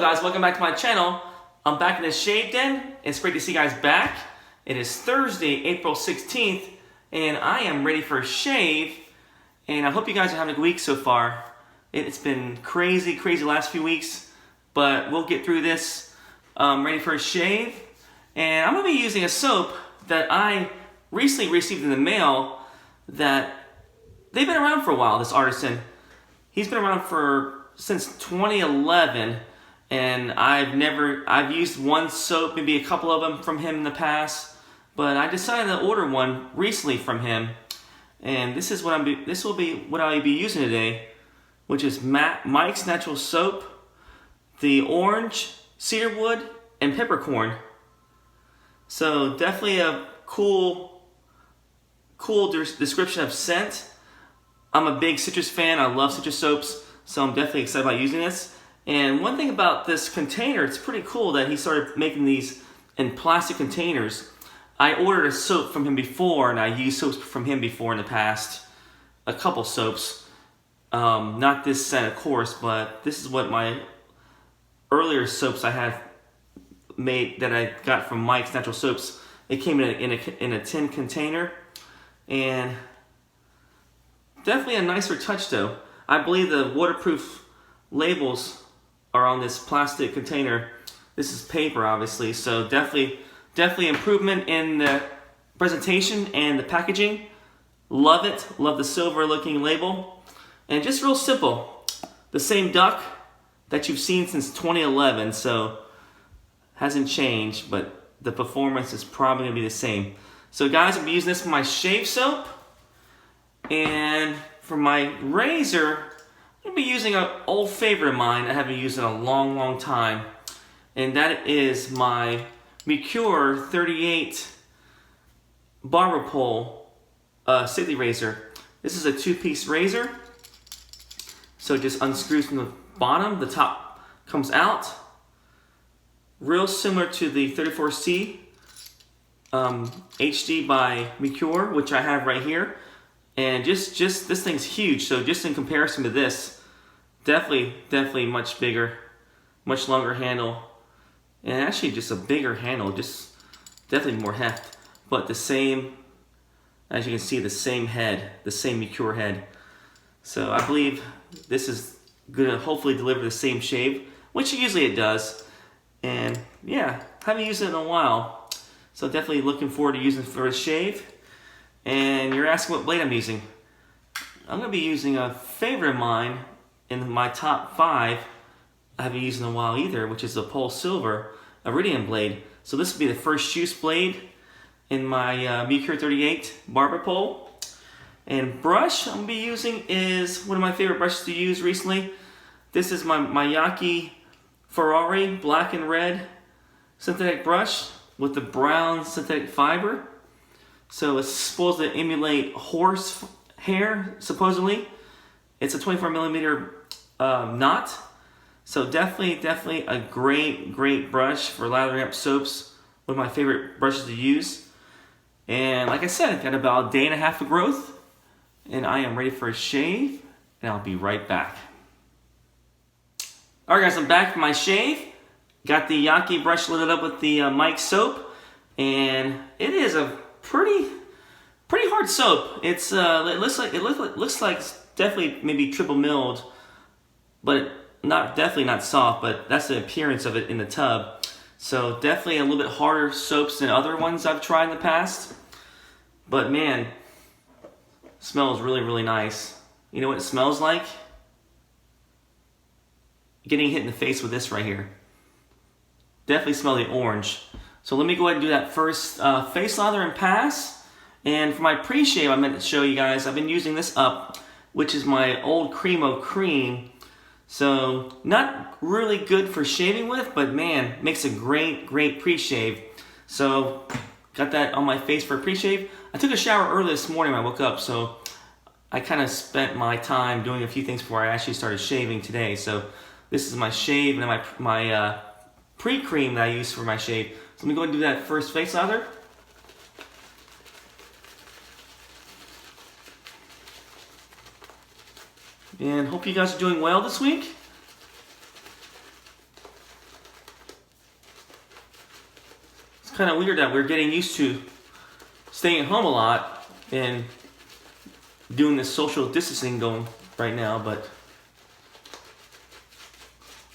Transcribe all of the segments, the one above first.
guys, welcome back to my channel. I'm back in the shave den. It's great to see you guys back. It is Thursday, April 16th, and I am ready for a shave. And I hope you guys are having a good week so far. It's been crazy last few weeks, but we'll get through this. Ready for a shave. And I'm going to be using a soap that I recently received in the mail that they've been around for a while, this Artisan. He's been around since 2011, and I've used one soap, maybe a couple of them from him in the past, but I decided to order one recently from him, and this will be what I'll be using today, which is Mike's Natural Soap, the orange, cedarwood, and peppercorn. So definitely a cool description of scent. I'm a big citrus fan. I love citrus soaps. So I'm definitely excited about using this. And one thing about this container, it's pretty cool that he started making these in plastic containers. I ordered a soap from him before, and I used soaps from him before in the past. A couple soaps. Not this scent, of course, but this is what my earlier soaps I had made that I got from Mike's Natural Soaps. It came in a tin container. And definitely a nicer touch though. I believe the waterproof labels are on this plastic container. This is paper, obviously, so definitely improvement in the presentation and the packaging. Love it. Love the silver looking label. And just real simple. The same duck that you've seen since 2011, so hasn't changed, but the performance is probably gonna be the same. So guys, I'm using this for my shave soap. And for my razor, I'm going to be using an old favorite of mine I haven't used in a long time. And that is my Merkur 38 BarberPole Safety Razor. This is a two-piece razor. So it just unscrews from the bottom. The top comes out. Real similar to the 34C HD by Merkur, which I have right here. And just this thing's huge, so just in comparison to this, definitely much bigger, much longer handle, and actually just a bigger handle, just definitely more heft, but the same, as you can see, the same head, the same Merkur head. So I believe this is gonna hopefully deliver the same shave, which usually it does. And yeah, haven't used it in a while, so definitely looking forward to using it for a shave. And you're asking what blade I'm using. I'm going to be using a favorite of mine in my top 5 I haven't used in a while either, which is the Polsilver Blade. So this will be the first use blade in my Merkur 38 BarberPole. And brush I'm going to be using is one of my favorite brushes to use recently. This is my Yaqi Ferrari black and red synthetic brush with the brown synthetic fiber. So it's supposed to emulate horse hair, supposedly. It's a 24mm knot. So definitely a great brush for lathering up soaps. One of my favorite brushes to use. And like I said, got about a day and a half of growth. And I am ready for a shave. And I'll be right back. Alright guys, I'm back for my shave. Got the Yaqi brush loaded up with the Mike soap. And it is a pretty hard soap. It's it looks like it's definitely maybe triple milled, but definitely not soft. But that's the appearance of it in the tub. So definitely a little bit harder soaps than other ones I've tried in the past. But man, smells really nice. You know what it smells like? Getting hit in the face with this right here. Definitely smell the orange. So let me go ahead and do that first face lather and pass. And for my pre-shave, I meant to show you guys, I've been using this up, which is my old Cremo Cream. So not really good for shaving with, but man, makes a great pre-shave. So got that on my face for a pre-shave. I took a shower early this morning when I woke up, so I kind of spent my time doing a few things before I actually started shaving today. So this is my shave and my pre-cream that I use for my shave. So let me go ahead and do that first face lather. And hope you guys are doing well this week. kind of weird that we're getting used to staying at home a lot and doing this social distancing going right now, but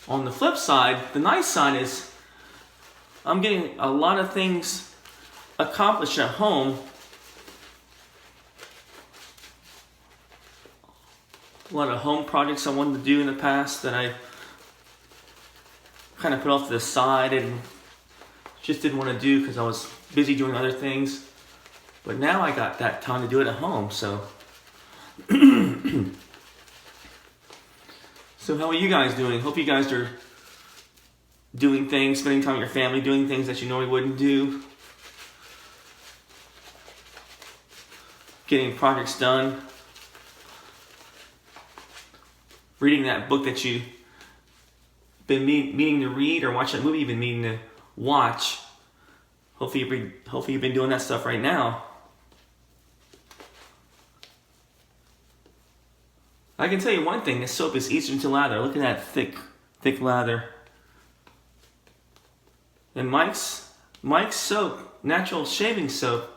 on the flip side, the nice side is I'm getting a lot of things accomplished at home. A lot of home projects I wanted to do in the past that I kind of put off to the side and just didn't want to do because I was busy doing other things. But now I got that time to do it at home, so. So how are you guys doing? Hope you guys are doing things, spending time with your family, doing things that you normally wouldn't do. Getting projects done. Reading that book that you've been meaning to read, or watch that movie you've been meaning to watch. Hopefully you've been doing that stuff right now. I can tell you one thing, this soap is easier to lather. Look at that thick lather. And Mike's soap, natural shaving soap,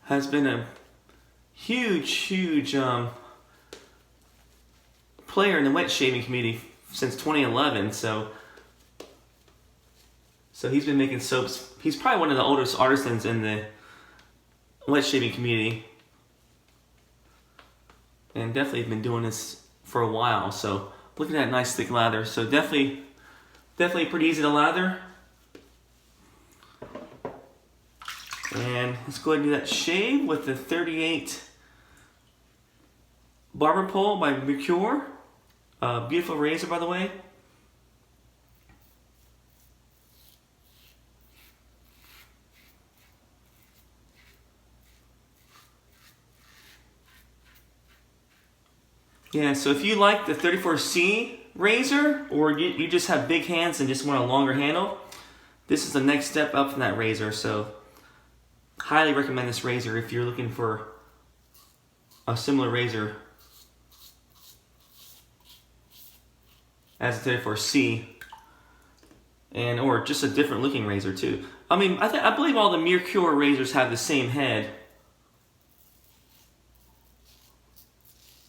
has been a huge player in the wet shaving community since 2011. So he's been making soaps. He's probably one of the oldest artisans in the wet shaving community. And definitely been doing this for a while. So look at that nice thick lather. So definitely pretty easy to lather. And let's go ahead and do that shave with the 38 BarberPole by Merkur. Beautiful razor, by the way. Yeah, so if you like the 34C razor, or you just have big hands and just want a longer handle, this is the next step up from that razor. So highly recommend this razor if you're looking for a similar razor as the 34C, and or just a different looking razor too. I mean, I believe all the Merkur razors have the same head.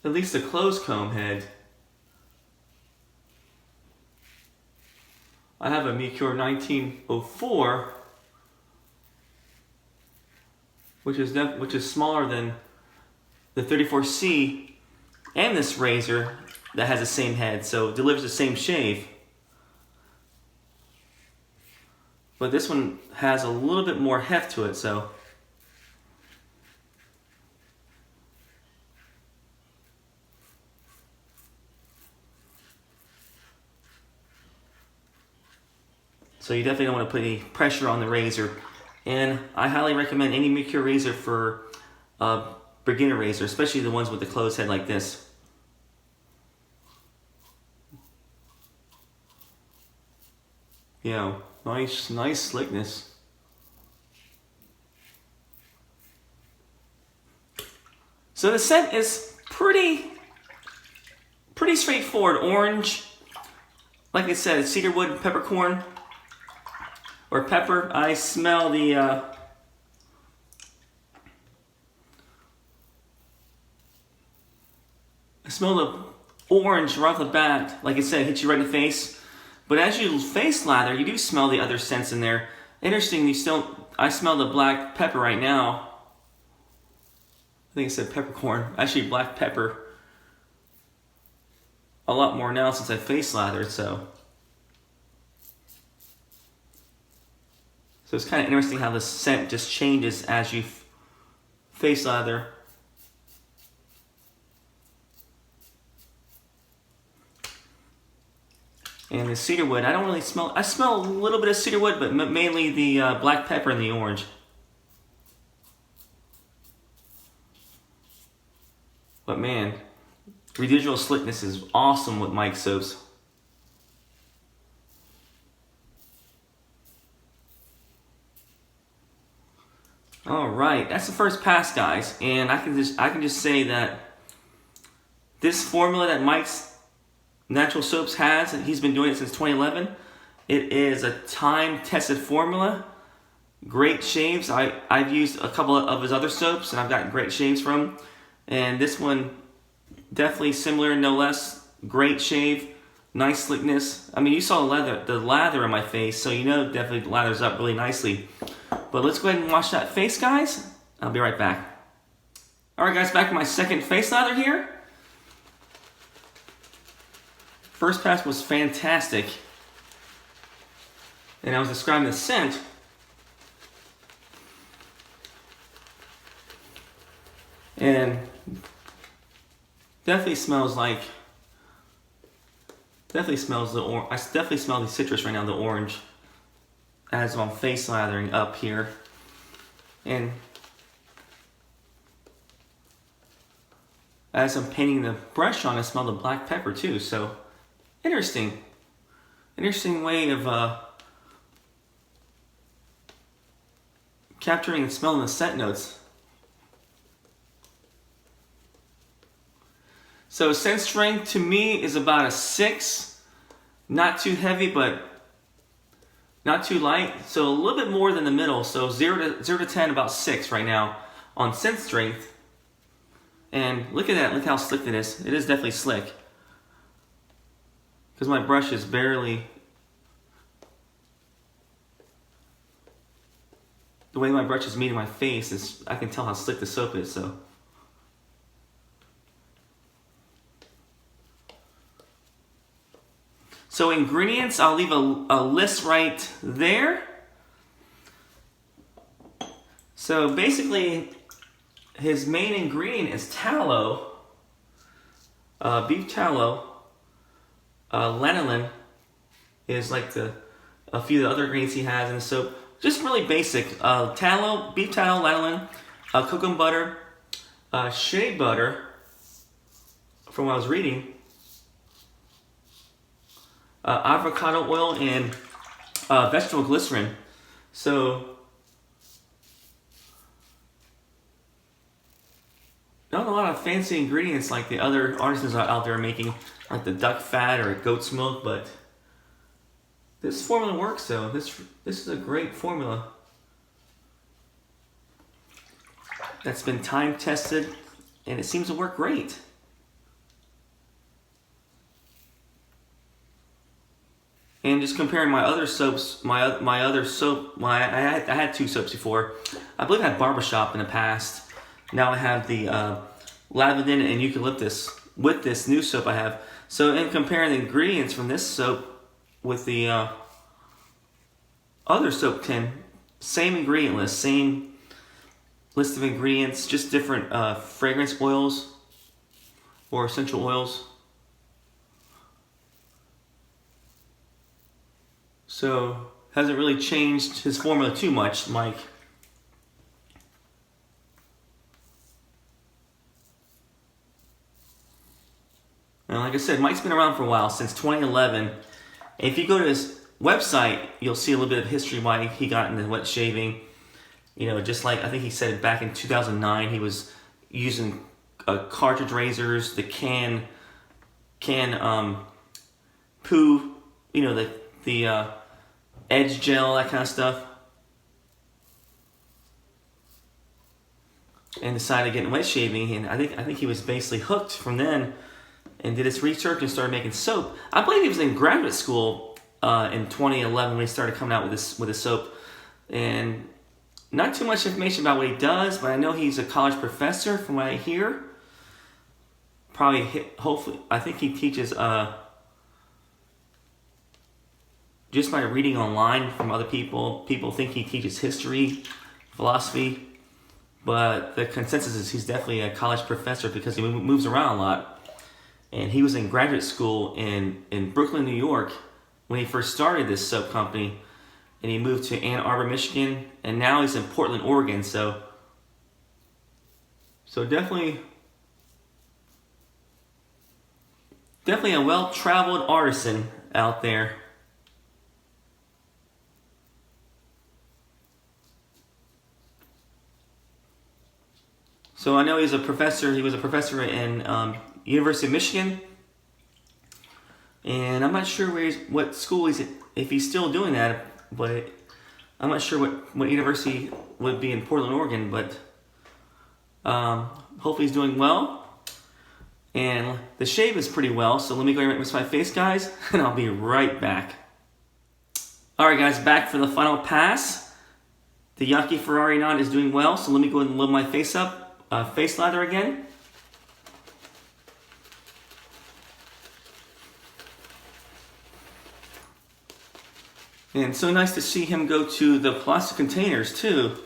At least the closed comb head. I have a Merkur 1904, which is smaller than the 34C, and this razor that has the same head, so it delivers the same shave. But this one has a little bit more heft to it, so. So you definitely don't want to put any pressure on the razor. And I highly recommend any Merkur razor for beginner razor, especially the ones with the closed head like this. Yeah, nice slickness. So the scent is pretty straightforward. Orange, like I said, cedarwood, peppercorn, or pepper. I smell the orange right off the bat. Like I said, it hits you right in the face. But as you face lather, you do smell the other scents in there. Interestingly, I smell the black pepper right now. I think I said peppercorn. Actually, black pepper. A lot more now since I face lathered, so. So it's kind of interesting how the scent just changes as you face lather. And the cedarwood, I don't really smell. I smell a little bit of cedarwood, but mainly the black pepper and the orange. But man, residual slickness is awesome with Mike's soaps. All right, that's the first pass, guys, and I can just say that this formula that Mike's Natural Soaps has, and he's been doing it since 2011. It is a time-tested formula. great shaves. I've used a couple of his other soaps, and I've gotten great shaves from. And this one, definitely similar, no less. Great shave, nice slickness. I mean, you saw the lather on my face, so you know definitely lathers up really nicely. But let's go ahead and wash that face, guys. I'll be right back. Alright guys, back to my second face lather here. First pass was fantastic. And I was describing the scent. And definitely smells like, I definitely smell the citrus right now, the orange, as I'm face lathering up here. And as I'm painting the brush on, I smell the black pepper too. So interesting way of capturing and smelling the scent notes. So scent strength to me is about a 6. Not too heavy, but not too light. So a little bit more than the middle. So 0 to 10, about 6 right now on scent strength. And look at that, look how slick it is. It is definitely slick. Because my brush is barely, the way my brush is meeting my face, is I can tell how slick the soap is, so. So ingredients, I'll leave a list right there. So basically, his main ingredient is tallow, beef tallow. Lanolin is like a few of the other ingredients he has in the soap. Just really basic. Tallow, beef tallow, lanolin, cocoa butter, shea butter, from what I was reading, avocado oil, and vegetable glycerin. So not a lot of fancy ingredients like the other artisans out there making, like the duck fat or goat's milk, but this formula works though. This is a great formula that's been time tested, and it seems to work great. And just comparing my other soaps, I had 2 soaps before. I believe I had Barbershop in the past. Now I have the lavender and eucalyptus with this new soap I have. So in comparing the ingredients from this soap with the other soap tin, same ingredient list, same list of ingredients, just different fragrance oils or essential oils. So hasn't really changed his formula too much, Mike. And like I said, Mike's been around for a while, since 2011. If you go to his website, you'll see a little bit of history why he got into wet shaving. You know, just like I think he said back in 2009, he was using cartridge razors, the can poo, you know, the edge gel, that kind of stuff, and decided to get into wet shaving. And I think he was basically hooked from then, and did his research and started making soap. I believe he was in graduate school in 2011 when he started coming out with his soap. And not too much information about what he does, but I know he's a college professor from what I hear. Hopefully, I think he teaches just by reading online from other people. People think he teaches history, philosophy, but the consensus is he's definitely a college professor because he moves around a lot. And he was in graduate school in Brooklyn, New York when he first started this soap company. And he moved to Ann Arbor, Michigan. And now he's in Portland, Oregon. So definitely a well-traveled artisan out there. So I know he's a professor. He was a professor in University of Michigan, and I'm not sure what school he's at, if he's still doing that. But I'm not sure what university would be in Portland, Oregon, but hopefully he's doing well. And the shave is pretty well, so let me go ahead and rinse my face, guys, and I'll be right back. Alright guys, back for the final pass. The Yaqi Ferrari knot is doing well, so let me go ahead and load my face up, face lather again. And so nice to see him go to the plastic containers too.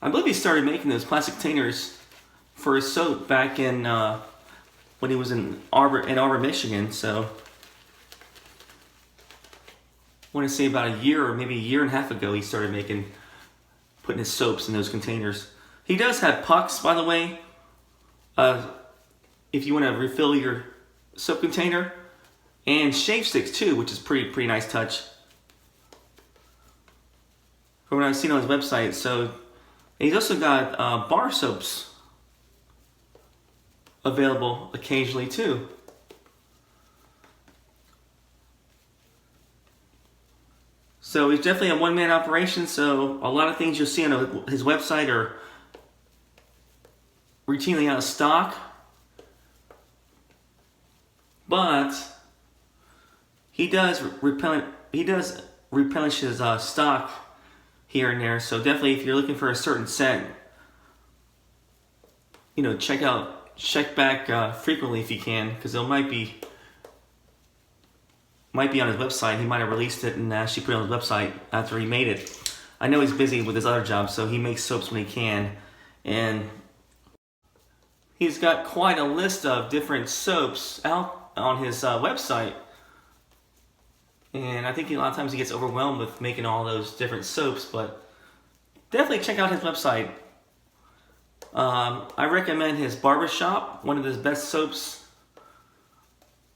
I believe he started making those plastic containers for his soap back in when he was in Arbor, Michigan. So I want to say about a year or maybe a year and a half ago he started putting his soaps in those containers. He does have pucks, by the way. If you want to refill your soap container, and shave sticks too, which is pretty nice touch from what I've seen on his website. So he's also got bar soaps available occasionally too. So he's definitely a one-man operation, so a lot of things you'll see on his website are routinely out of stock. But he does replenish his stock here and there. So definitely, if you're looking for a certain scent, you know, check back frequently if you can, because it might be on his website. He might have released it and actually put it on his website after he made it. I know he's busy with his other job, so he makes soaps when he can, and he's got quite a list of different soaps out on his website. And I think a lot of times he gets overwhelmed with making all those different soaps, but definitely check out his website. I recommend his barbershop, one of his best soaps,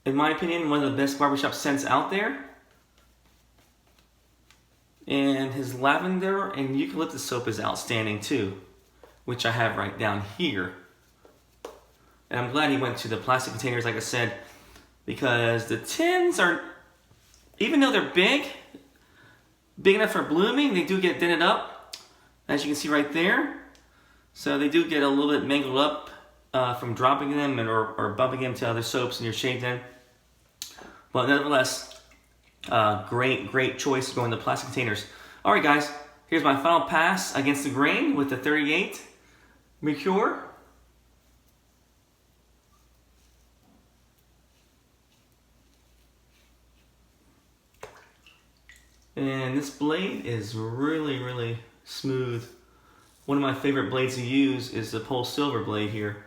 in my opinion, one of the best barbershop scents out there. And his lavender and eucalyptus soap is outstanding too, which I have right down here. And I'm glad he went to the plastic containers, like I said, because the tins are, even though they're big enough for blooming, they do get dented up, as you can see right there. So they do get a little bit mangled up from dropping them or bumping into other soaps in your shave den. But nevertheless, great choice going to plastic containers. All right, guys, here's my final pass against the grain with the 38 Merkur. And this blade is really smooth. One of my favorite blades to use is the Polsilver Blade here.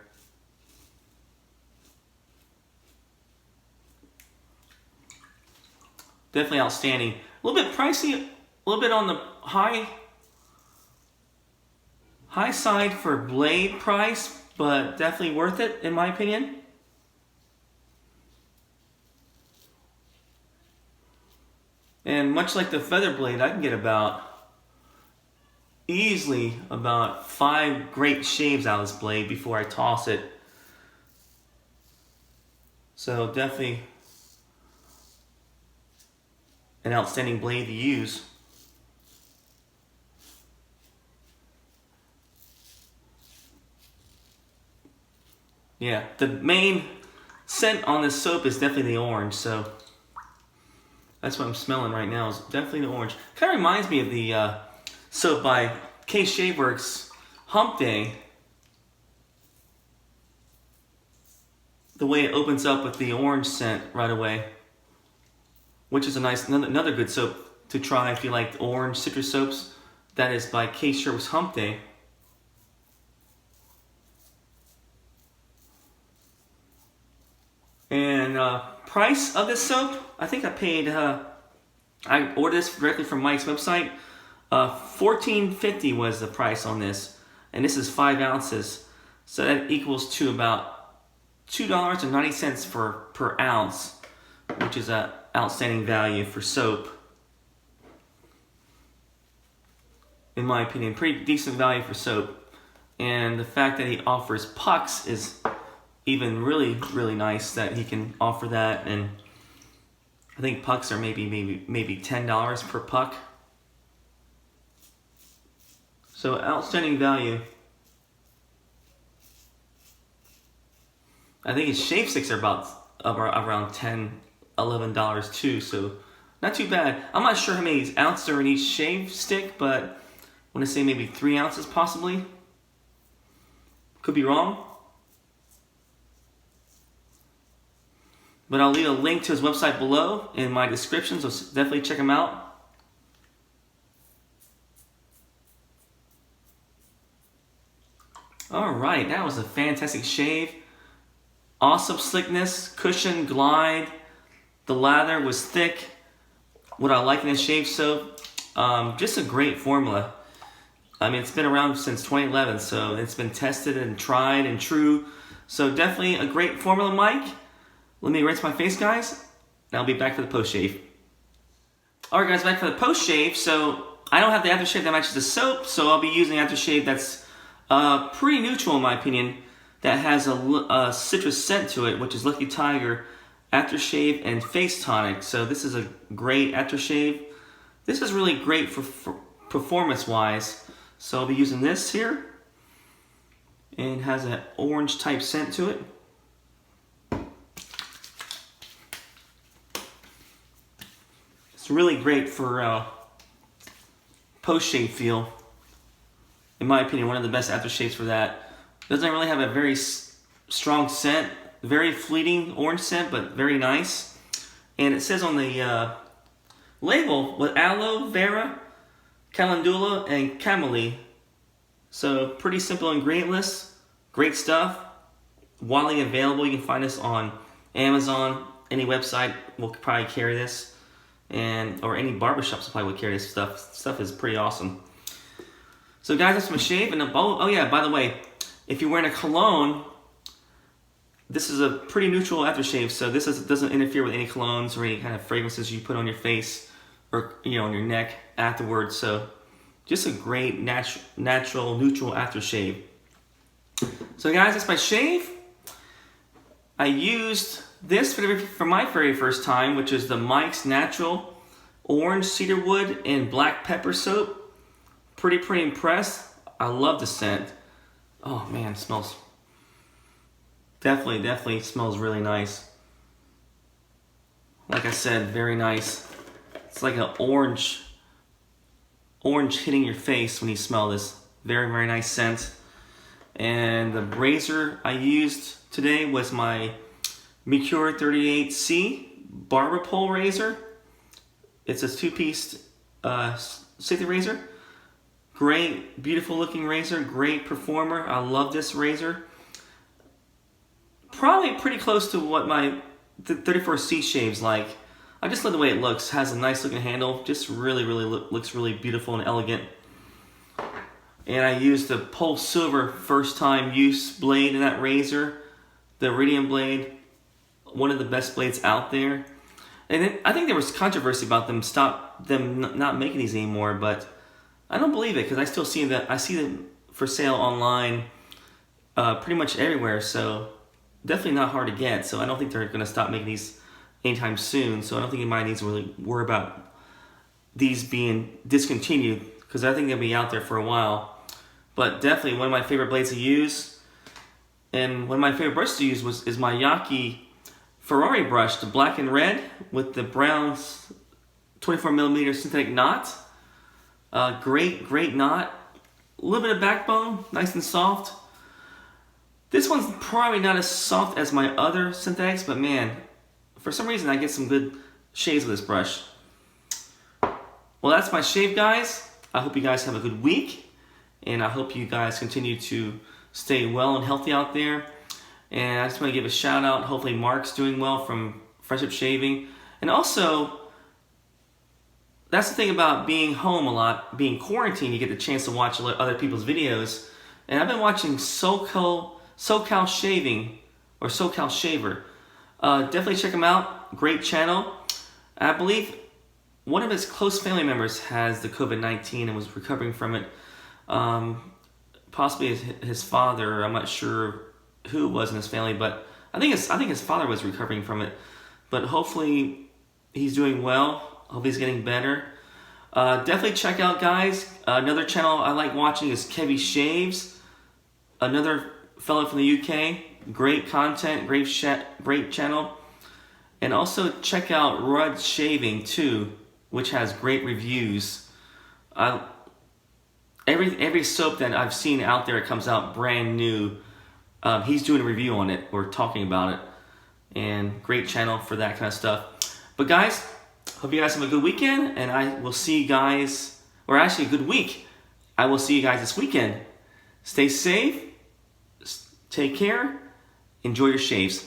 Definitely outstanding. A little bit pricey, a little bit on the high side for blade price, but definitely worth it in my opinion. And much like the feather blade, I can get easily about 5 great shaves out of this blade before I toss it. So definitely an outstanding blade to use. Yeah, the main scent on this soap is definitely the orange, so that's what I'm smelling right now, is definitely the orange. Kind of reminds me of the soap by Kevy Shaves Hump Day. The way it opens up with the orange scent right away, which is a nice, another good soap to try if you like orange citrus soaps. That is by Kevy Shaves Hump Day. And price of this soap, I think I paid, I ordered this directly from Mike's website. $14.50 was the price on this, and this is 5 ounces, so that equals to about $2.90 per ounce, which is an outstanding value for soap. In my opinion, pretty decent value for soap. And the fact that he offers pucks is even really nice that he can offer that. And I think pucks are maybe $10 per puck. So outstanding value. I think his shave sticks are about around $10, $11 too, so not too bad. I'm not sure how many ounces are in each shave stick, but I want to say maybe 3 ounces possibly. Could be wrong. But I'll leave a link to his website below in my description, so definitely check him out. Alright, that was a fantastic shave. Awesome slickness, cushion, glide. The lather was thick. What I like in this shave soap, just a great formula. I mean, it's been around since 2011, so it's been tested and tried and true. So definitely a great formula, Mike. Let me rinse my face, guys, and I'll be back for the post shave. Alright guys, back for the post shave. So I don't have the aftershave that matches the soap, so I'll be using aftershave that's pretty neutral in my opinion, that has a citrus scent to it, which is Lucky Tiger Aftershave and Face Tonic. So this is a great aftershave. This is really great for performance-wise. So I'll be using this here, and it has an orange type scent to it. It's really great for post-shave feel. In my opinion, one of the best aftershaves for that. Doesn't really have a very strong scent, very fleeting orange scent, but very nice. And it says on the label with aloe vera, calendula, and camellia. So pretty simple ingredient list, great stuff, widely available. You can find this on Amazon, any website will probably carry this, or any barbershop supply will carry this stuff. Stuff is pretty awesome. So guys, that's my shave, and oh yeah, by the way, if you're wearing a cologne, this is a pretty neutral aftershave, so this doesn't interfere with any colognes or any kind of fragrances you put on your face or on your neck afterwards. So just a great natural neutral aftershave. So guys, that's my shave. I used this for my very first time, which is the Mike's Natural Orange Cedarwood and Black Pepper Soap. Pretty impressed. I love the scent. Oh man, it smells definitely smells really nice. Like I said, very nice. It's like an orange hitting your face when you smell this. Very nice scent. And the razor I used today was my Merkur 38C BarberPole razor. It's a 2-piece safety razor. Great, beautiful looking razor, great performer. I love this razor. Probably pretty close to what my 34C shaves like. I just love the way it looks. Has a nice looking handle. Just really looks really beautiful and elegant. And I used the Polsilver first time use blade in that razor. The Iridium blade. One of the best blades out there. And then, I think there was controversy about them not making these anymore, but I don't believe it, because I still see that. I see them for sale online pretty much everywhere, so definitely not hard to get. So I don't think they're going to stop making these anytime soon. So I don't think anybody needs to really worry about these being discontinued, because I think they'll be out there for a while. But definitely one of my favorite blades to use, and one of my favorite brushes to use is my Yaqi Ferrari brush, the black and red with the brown 24mm synthetic knot. Great knot. A little bit of backbone, nice and soft. This one's probably not as soft as my other synthetics, but man, for some reason I get some good shaves with this brush. Well, that's my shave, guys. I hope you guys have a good week, and I hope you guys continue to stay well and healthy out there. And I just want to give a shout out. Hopefully Mark's doing well from Friendship Shaving. And also, that's the thing about being home a lot, being quarantined, you get the chance to watch other people's videos. And I've been watching SoCal Shaving, or SoCal Shaver. Definitely check him out. Great channel. I believe one of his close family members has the COVID-19 and was recovering from it. Possibly his father. I'm not sure who it was in his family, but I think his father was recovering from it. But hopefully he's doing well. Hope he's getting better. Definitely check out, guys. Another channel I like watching is Kevy Shaves. Another fellow from the UK. Great content, great channel. And also check out Rudd Shaving too, which has great reviews. Every soap that I've seen out there comes out brand new. He's doing a review on it or talking about it. And great channel for that kind of stuff. But guys, hope you guys have a good weekend, and I will see you guys, or actually a good week. I will see you guys this weekend. Stay safe, take care, enjoy your shaves.